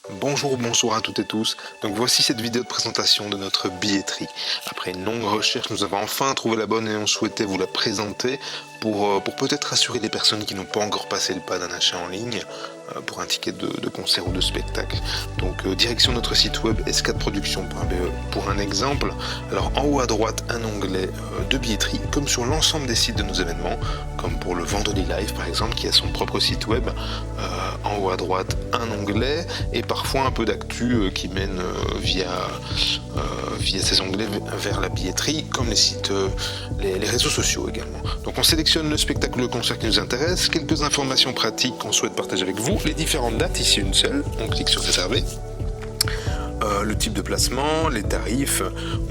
Bonjour, bonsoir à toutes et tous. Donc voici cette vidéo de présentation de notre billetterie. Après une longue recherche, nous avons enfin trouvé la bonne et on souhaitait vous la présenter pour peut-être rassurer les personnes qui n'ont pas encore passé le pas d'un achat en ligne pour un ticket de concert ou de spectacle. Donc direction notre site web s4production.be pour un exemple. Alors en haut à droite, un onglet de billetterie, comme sur l'ensemble des sites de nos événements, comme pour le Vendredi Live par exemple, qui a son propre site web. En haut à droite, un onglet et parfois un peu d'actu qui mène via ces onglets vers la billetterie, comme les sites, les réseaux sociaux également. Donc on sélectionne le spectacle ou le concert qui nous intéresse, quelques informations pratiques qu'on souhaite partager avec vous, les différentes dates, ici une seule, on clique sur réserver. Le type de placement, les tarifs,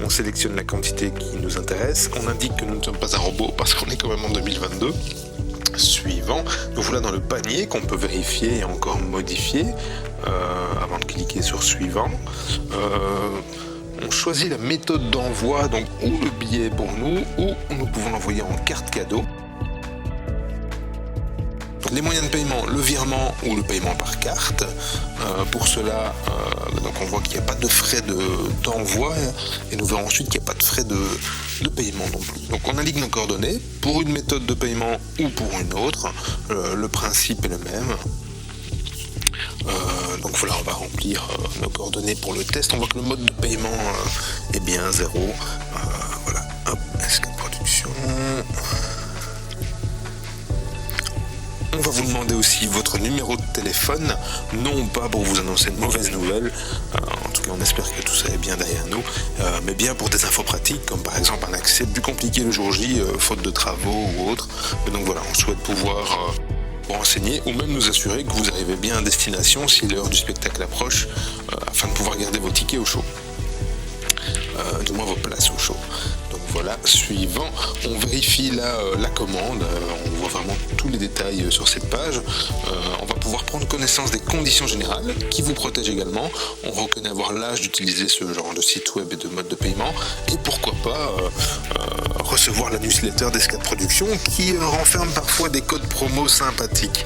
on sélectionne la quantité qui nous intéresse, on indique que nous ne sommes pas un robot parce qu'on est quand même en 2022. Suivant, nous voilà dans le panier qu'on peut vérifier et encore modifier avant de cliquer sur suivant. On choisit la méthode d'envoi, donc ou le billet pour nous, ou nous pouvons l'envoyer en carte cadeau. Les moyens de paiement, le virement ou le paiement par carte. Pour cela, donc on voit qu'il n'y a pas de frais d'envoi et nous verrons ensuite qu'il n'y a pas de frais de paiement non plus. Donc on indique nos coordonnées pour une méthode de paiement ou pour une autre. Le principe est le même. Donc voilà, on va remplir nos coordonnées pour le test. On voit que le mode de paiement est bien 0. Voilà, hop, S4 Production. On va vous demander aussi votre numéro de téléphone, non pas pour vous annoncer de mauvaises nouvelles, en tout cas on espère que tout ça est bien derrière nous, mais bien pour des infos pratiques, comme par exemple un accès plus compliqué le jour J, faute de travaux ou autre. Et donc voilà, on souhaite pouvoir vous renseigner ou même nous assurer que vous arrivez bien à destination si l'heure du spectacle approche, afin de pouvoir garder vos tickets au chaud, du moins vos places au chaud. Donc voilà, suivant, on vérifie la commande, on voit vraiment tous les détails sur cette page. On va pouvoir prendre connaissance des conditions générales qui vous protègent également. On reconnaît avoir l'âge d'utiliser ce genre de site web et de mode de paiement et pourquoi pas recevoir la newsletter d'S4 Production qui renferme parfois des codes promo sympathiques.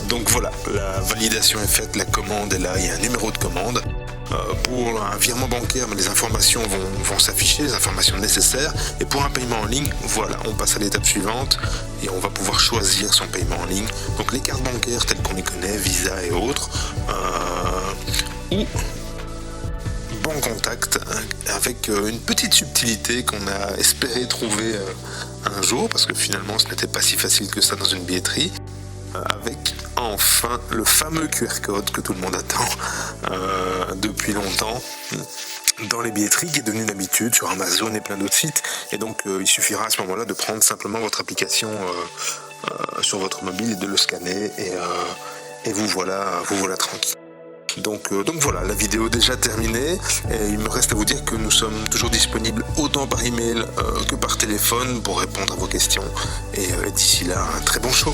Donc voilà, la validation est faite, la commande est là, il y a un numéro de commande. Pour un virement bancaire, les informations vont s'afficher, les informations nécessaires. Et pour un paiement en ligne, voilà, on passe à l'étape suivante et on va pouvoir choisir son paiement en ligne. Donc les cartes bancaires telles qu'on les connaît, Visa et autres, ou Banque Contact, avec une petite subtilité qu'on a espéré trouver un jour, parce que finalement ce n'était pas si facile que ça dans une billetterie, avec enfin le fameux QR code que tout le monde attend depuis longtemps dans les billetteries, qui est devenu une habitude sur Amazon et plein d'autres sites. Et donc il suffira à ce moment-là de prendre simplement votre application sur votre mobile et de le scanner et vous voilà tranquille. Donc voilà, la vidéo est déjà terminée et il me reste à vous dire que nous sommes toujours disponibles autant par email que par téléphone pour répondre à vos questions et d'ici là un très bon show.